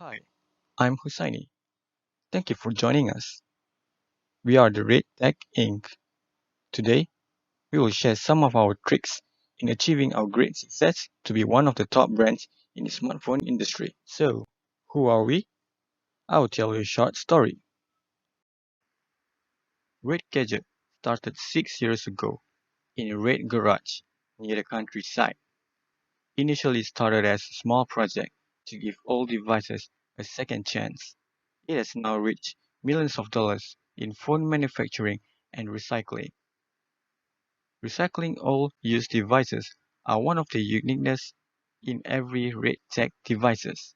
Hi, I'm Hussaini. Thank you for joining us. We are the Red Tech Inc. Today, we will share some of our tricks in achieving our great success to be one of the top brands in the smartphone industry. So, who are we? I will tell you a short story. Red Gadget started 6 years ago in a red garage near the countryside. Initially started as a small project to give all devices a second chance. It has now reached millions of dollars in phone manufacturing and recycling. Recycling all used devices are one of the uniqueness in every Red Tech devices.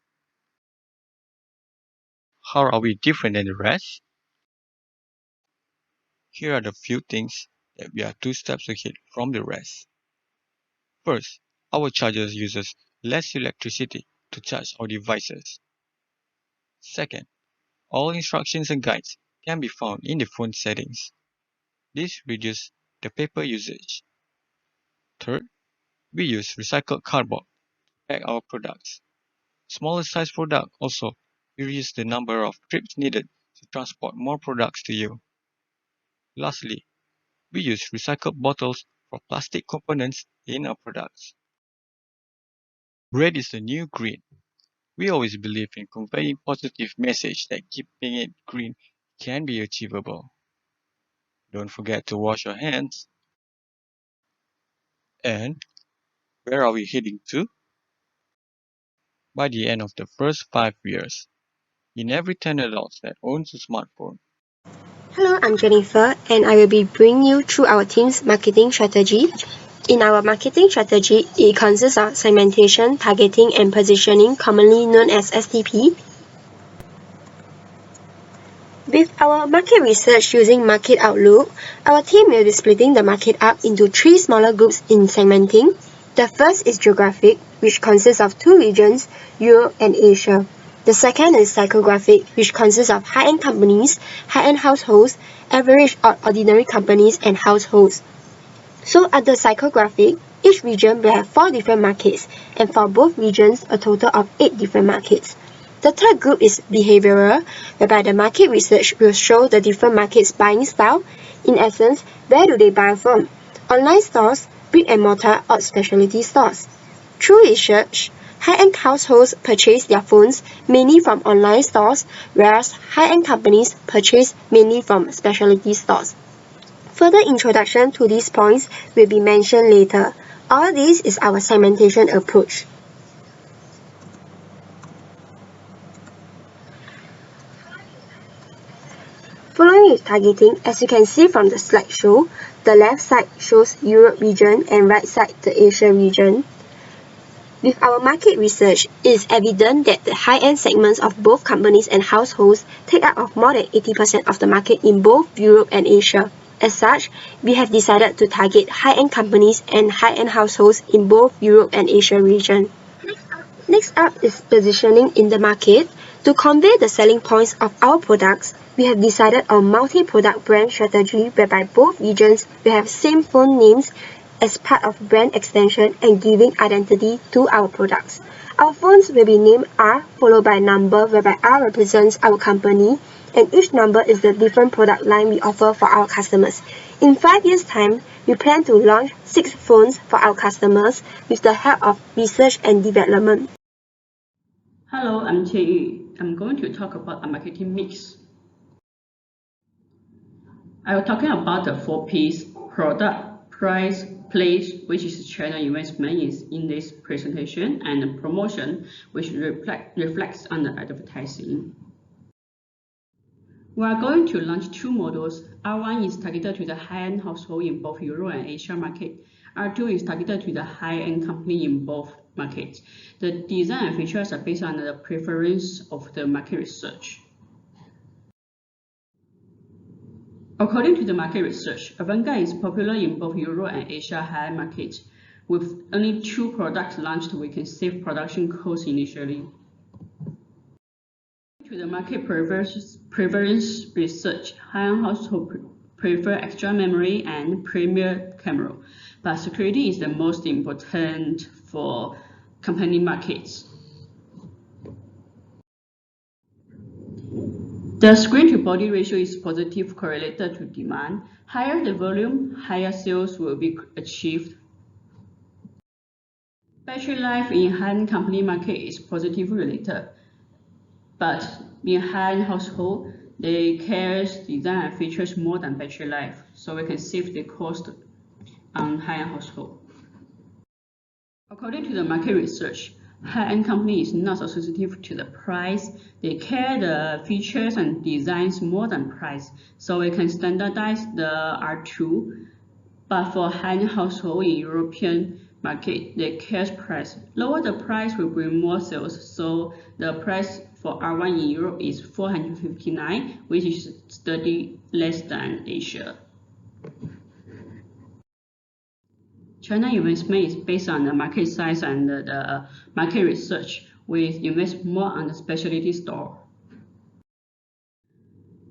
How are we different than the rest? Here are the few things that we are two steps ahead from the rest. First, our charger uses less electricity to charge our devices. Second, all instructions and guides can be found in the phone settings. This reduces the paper usage. Third, we use recycled cardboard to pack our products. Smaller size product also reduce the number of trips needed to transport more products to you. Lastly, we use recycled bottles for plastic components in our products. Red is the new green. We always believe in conveying positive message that keeping it green can be achievable. Don't forget to wash your hands. And where are we heading to? By the end of the first 5 years, in every 10 adults that owns a smartphone, Hello, I'm Jennifer, and I will be bringing you through our team's marketing strategy. In our marketing strategy, it consists of segmentation, targeting, and positioning, commonly known as STP. With our market research using Market Outlook, our team will be splitting the market up into three smaller groups in segmenting. The first is geographic, which consists of two regions, Europe and Asia. The second is psychographic, which consists of high-end companies, high-end households, average or ordinary companies, and households. So under psychographic, each region will have 4 different markets, and for both regions, a total of 8 different markets. The third group is behavioral, whereby the market research will show the different markets' buying style. In essence, where do they buy from? Online stores, brick and mortar, or specialty stores. Through research, high-end households purchase their phones mainly from online stores, whereas high-end companies purchase mainly from specialty stores. Further introduction to these points will be mentioned later. All this is our segmentation approach. Following with targeting, as you can see from the slideshow, the left side shows Europe region and right side the Asia region. With our market research, it is evident that the high-end segments of both companies and households take up of more than 80% of the market in both Europe and Asia. As such, we have decided to target high-end companies and high-end households in both Europe and Asia region. Next up is positioning in the market. To convey the selling points of our products, we have decided on multi-product brand strategy whereby both regions will have same phone names as part of brand extension and giving identity to our products. Our phones will be named R followed by number whereby R represents our company and each number is the different product line we offer for our customers. In 5 years' time, we plan to launch 6 phones for our customers with the help of research and development. Hello, I'm Yu. I'm going to talk about a marketing mix. I will talking about the 4Ps: product, price, place, which is channel investment is in this presentation, and promotion, which reflects on the advertising. We are going to launch 2 models. R1 is targeted to the high-end household in both Europe and Asia market. R2 is targeted to the high-end company in both markets. The design and features are based on the preference of the market research. According to the market research, Avanga is popular in both Europe and Asia high markets. With only 2 products launched, we can save production costs initially. To the market preference research, high-end household prefer extra memory and premier camera, but security is the most important for company markets. The screen to body ratio is positive correlated to demand. Higher the volume, higher sales will be achieved. Battery life in high-end company market is positively related, but in high-end household, they care design and features more than battery life, so we can save the cost on high-end household. According to the market research, high-end company is not so sensitive to the price. They care the features and designs more than price, so we can standardize the R2. But for high-end household in European market, they care price. Lower the price will bring more sales, so the price for R1 in Europe is 459, which is 30 less than Asia. China investment is based on the market size and the market research. We invest more on the specialty store.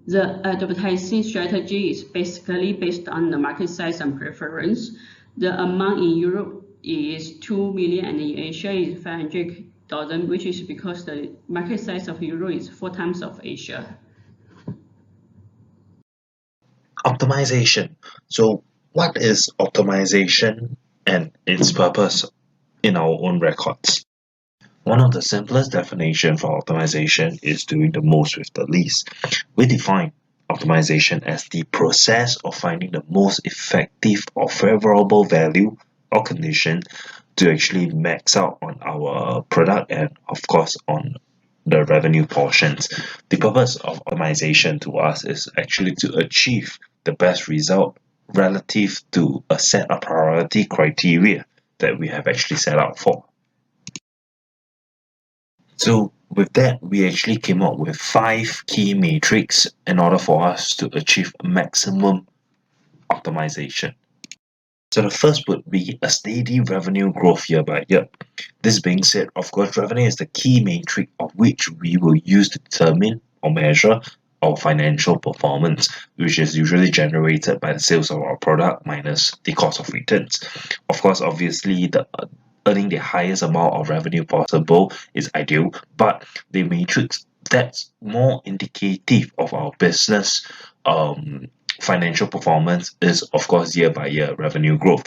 The advertising strategy is basically based on the market size and preference. The amount in Europe is 2 million and in Asia is 500,000, which is because the market size of Europe is 4 times of Asia. Optimization. So, what is optimization and its purpose in our own records? One of the simplest definitions for optimization is doing the most with the least. We define optimization as the process of finding the most effective or favorable value or condition to actually max out on our product and, of course, on the revenue portions. The purpose of optimization to us is actually to achieve the best result relative to a set of priority criteria that we have actually set out for. So with that, we actually came up with 5 key metrics in order for us to achieve maximum optimization. So the first would be a steady revenue growth year by year. This being said, of course, revenue is the key metric of which we will use to determine or measure our financial performance, which is usually generated by the sales of our product minus the cost of returns. Of course, obviously, the earning the highest amount of revenue possible is ideal, but the matrix that's more indicative of our business financial performance is, of course, year by year revenue growth.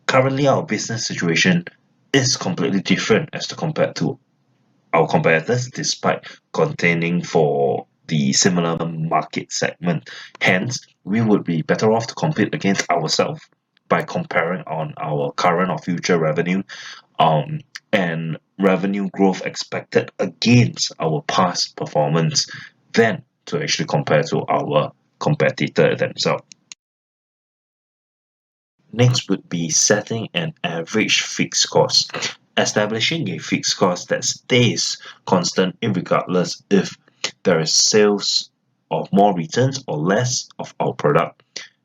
Currently, our business situation is completely different as compared to our competitors, despite containing for the similar market segment. Hence, we would be better off to compete against ourselves by comparing on our current or future revenue and revenue growth expected against our past performance than to actually compare to our competitor themselves. Next would be setting an average fixed cost. Establishing a fixed cost that stays constant regardless if there is sales of more returns or less of our product.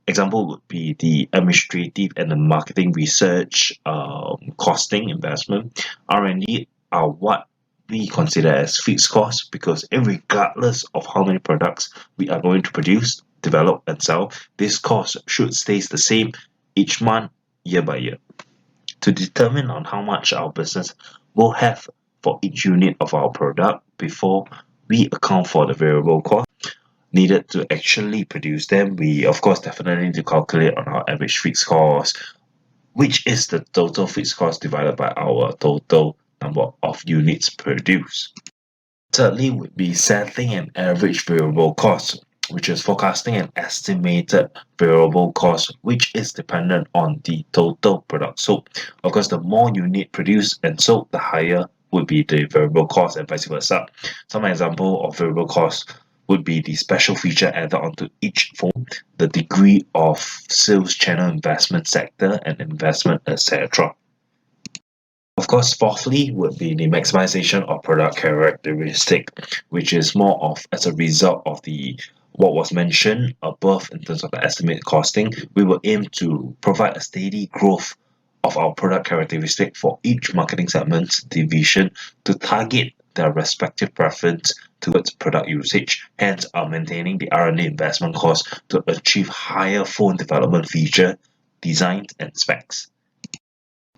Example would be the administrative and the marketing research costing investment. R&D are what we consider as fixed costs because regardless of how many products we are going to produce, develop, and sell, this cost should stay the same each month, year by year. To determine on how much our business will have for each unit of our product before we account for the variable cost needed to actually produce them, we of course definitely need to calculate on our average fixed cost, which is the total fixed cost divided by our total number of units produced. Thirdly would be setting an average variable cost, which is forecasting an estimated variable cost which is dependent on the total product sold. Of course, the more unit produced and sold, the higher would be the variable cost and vice versa. Some example of variable cost would be the special feature added onto each phone, the degree of sales channel investment sector and investment, etc. Of course, fourthly would be the maximization of product characteristic, which is more of as a result of the what was mentioned above in terms of the estimate costing. We will aim to provide a steady growth of our product characteristic for each marketing segment division to target their respective preference towards product usage, hence maintaining the R&D investment cost to achieve higher phone development feature, designs, and specs.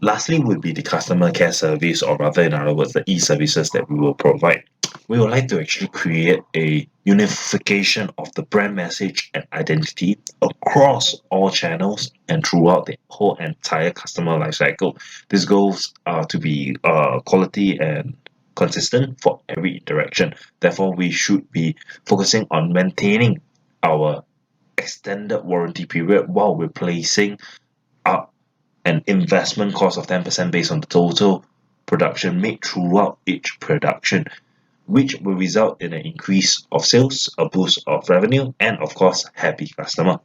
Lastly would be the customer care service, or rather in other words, the e-services that we will provide. we would like to actually create a unification of the brand message and identity across all channels and throughout the whole entire customer lifecycle. This goes to be quality and consistent for every interaction. Therefore, we should be focusing on maintaining our extended warranty period while replacing up an investment cost of 10% based on the total production made throughout each production, which will result in an increase of sales, a boost of revenue, and of course, happy customer.